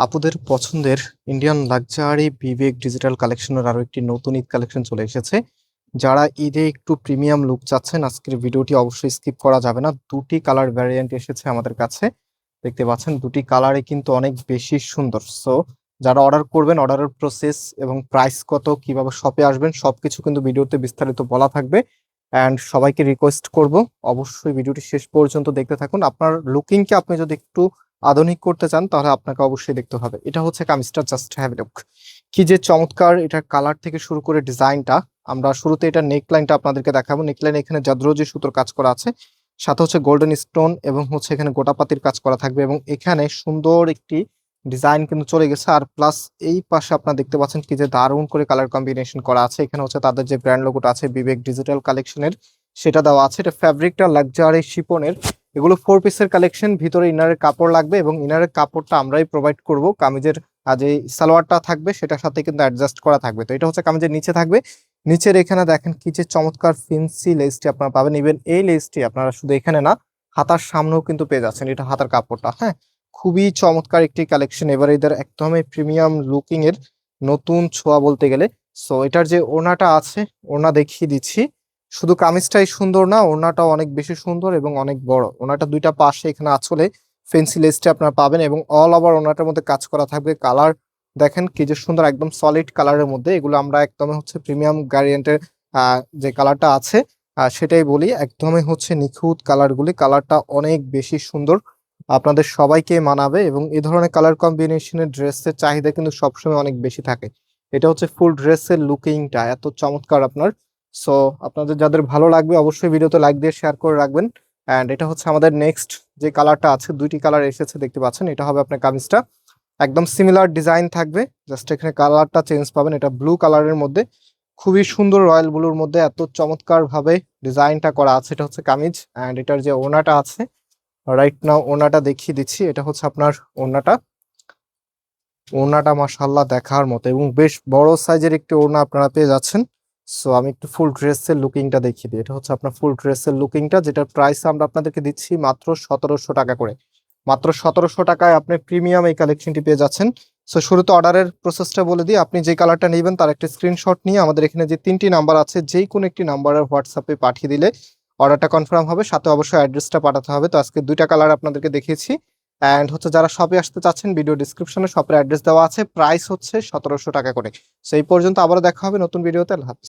আপুদের পছন্দের Indian luxury বিবেক digital কালেকশনের আরো একটি নতুন ঈদ কালেকশন চলে এসেছে। যারা ঈদে একটু প্রিমিয়াম লুক চাচ্ছেন, আজকের ভিডিওটি অবশ্যই স্কিপ করা যাবে না। দুটি কালার ভ্যারিয়েন্ট এসেছে আমাদের কাছে, দেখতে পাচ্ছেন দুটি কালারে কিন্তু অনেক বেশি সুন্দর। সো যারা অর্ডার করবেন, অর্ডারের প্রসেস এবং প্রাইস কত, কিভাবে শপে আসবেন, সবকিছু কিন্তু ভিডিওতে বিস্তারিত বলা থাকবে। অ্যান্ড সবাইকে রিকোয়েস্ট করব, অবশ্যই ভিডিওটি শেষ পর্যন্ত দেখতে থাকুন। আপনার লুকিংকে আপনি যদি একটু আধুনিক করতে চান তাহলে আপনাকে অবশ্যই দেখতে হবে। এটা হচ্ছে কামিজটা, জাস্ট হ্যাভ এ লুক। কি যে চমৎকার! এটার কালার থেকে শুরু করে ডিজাইনটা, আমরা শুরুতে এটা নেকলাইনটা আপনাদেরকে দেখাবো। নেকলাইন এখানে জাদরজি সুতোর কাজ করা আছে, সাথে হচ্ছে গোল্ডেন স্টোন এবং হচ্ছে এখানে গোটাপাতির কাজ করা থাকবে, এবং এখানে সুন্দর একটি ডিজাইন কিন্তু চলে গেছে। আর প্লাস এই পাশে আপনারা দেখতে পাচ্ছেন কি যে দারুণ করে কালার কম্বিনেশন করা আছে। এখানে হচ্ছে তাদের যে ব্র্যান্ড লোগোটা আছে বিবেক ডিজিটাল কালেকশনের, সেটা দেওয়া আছে। এটা ফ্যাব্রিকটা লাক্সারি শিপনের, এগুলো 4 পিসের কালেকশন। ভিতরে ইনারের কাপড় লাগবে এবং ইনারের কাপড়টা আমরাই প্রোভাইড করব। কামিজের যে সালোয়ারটা থাকবে সেটার সাথে কিন্তু অ্যাডজাস্ট করা থাকবে। তো এটা হচ্ছে কামিজের নিচে থাকবে। নিচের এখানে দেখেন কি যে চমৎকার ফেন্সি লেসটি আপনারা পাবেন। ইভেন এই লেসটি আপনারা শুধু এখানে না, হাতার সামনেও কিন্তু পেয়ে যাচ্ছেন। এটা হাতার কাপড়টা, হ্যাঁ, খুবই চমৎকার একটি কালেকশন। এবার এদের একদমই প্রিমিয়াম লুকিং এর নতুন ছোঁয়া বলতে গেলে। সো এটার যে ওড়নাটা আছে, ওড়না দেখিয়ে দিচ্ছি। শুধু কামিজটাই সুন্দর না, ওড়নাটাও অনেক বেশি সুন্দর এবং অনেক বড়। ওড়নাটা দুইটা পাশে এখানে আঁচলে ফেন্সি লেসটা আপনারা পাবেন এবং অল ওভার ওড়নাটার মধ্যে কাজ করা থাকবে। কালার দেখেন কি যে সুন্দর, একদম সলিড কালারের মধ্যে। এগুলো আমরা একদমই হচ্ছে প্রিমিয়াম ভ্যারিয়েন্টের যে কালারটা আছে সেটাই বলি, একদমই হচ্ছে নিখুঁত কালারগুলি। কালারটা অনেক বেশি সুন্দর, আপনাদের সবাইকে মানাবে এবং এই ধরনের কালার কম্বিনেশনের ড্রেসের চাহিদা কিন্তু সবসময় অনেক বেশি থাকে। এটা হচ্ছে ফুল ড্রেসের লুকিংটা এত চমৎকার আপনার। সো আপনাদের যাদের ভালো লাগবে অবশ্যই ভিডিওতে লাইক দিয়ে শেয়ার করে রাখবেন। অ্যান্ড এটা হচ্ছে আমাদের নেক্সট যে কালারটা আছে, দুইটি কালার এসেছে দেখতে পাচ্ছেন। এটা হবে আপনার কামিজটা, একদম সিমিলার ডিজাইন থাকবে, জাস্ট এখানে কালারটা চেঞ্জ পাবেন। এটা ব্লু কালারের মধ্যে, খুবই সুন্দর রয়্যাল ব্লুর মধ্যে এত চমৎকার ভাবে ডিজাইনটা করা আছে। এটা হচ্ছে কামিজ। অ্যান্ড এটার যে ওড়নাটা আছে, রাইট নাও ওড়নাটা দেখিয়ে দিচ্ছি। এটা হচ্ছে আপনার ওড়নাটা। ওড়নাটা মাশাআল্লাহ দেখার মতো এবং বেশ বড় সাইজের একটি ওড়না আপনারা পেয়ে যাচ্ছেন। সো আমি একটু ফুল ড্রেসের লুকিংটা দেখিয়ে দিই। এটা হচ্ছে আপনার ফুল ড্রেসের লুকিংটা, যেটার প্রাইস আমরা আপনাদেরকে দিচ্ছি মাত্র 1700 টাকা করে। মাত্র 1700 টাকায় আপনি প্রিমিয়াম এই কালেকশনটি পেয়ে যাচ্ছেন। সো শুরুতে অর্ডারের প্রসেসটা বলে দিই। আপনি যে কালারটা নেবেন তার একটা স্ক্রিনশট নিয়ে আমাদের এখানে যে 3টি নাম্বার আছে, যেই কোনো একটি নাম্বারের হোয়াটসঅ্যাপে পাঠিয়ে দিলে অর্ডারটা কনফার্ম হবে। সাথে অবশ্যই অ্যাড্রেসটা পাঠাতে হবে। তো আজকে দুইটা কালার আপনাদেরকে দেখিয়েছি। অ্যান্ড হচ্ছে যারা শপে আসতে চাচ্ছেন, ভিডিও ডিসক্রিপশনে শপের অ্যাড্রেস দেওয়া আছে। প্রাইস হচ্ছে 1700 টাকা করে। সেই পর্যন্ত আবারও দেখা হবে নতুন ভিডিওতে। আল্লাহ হাফেজ।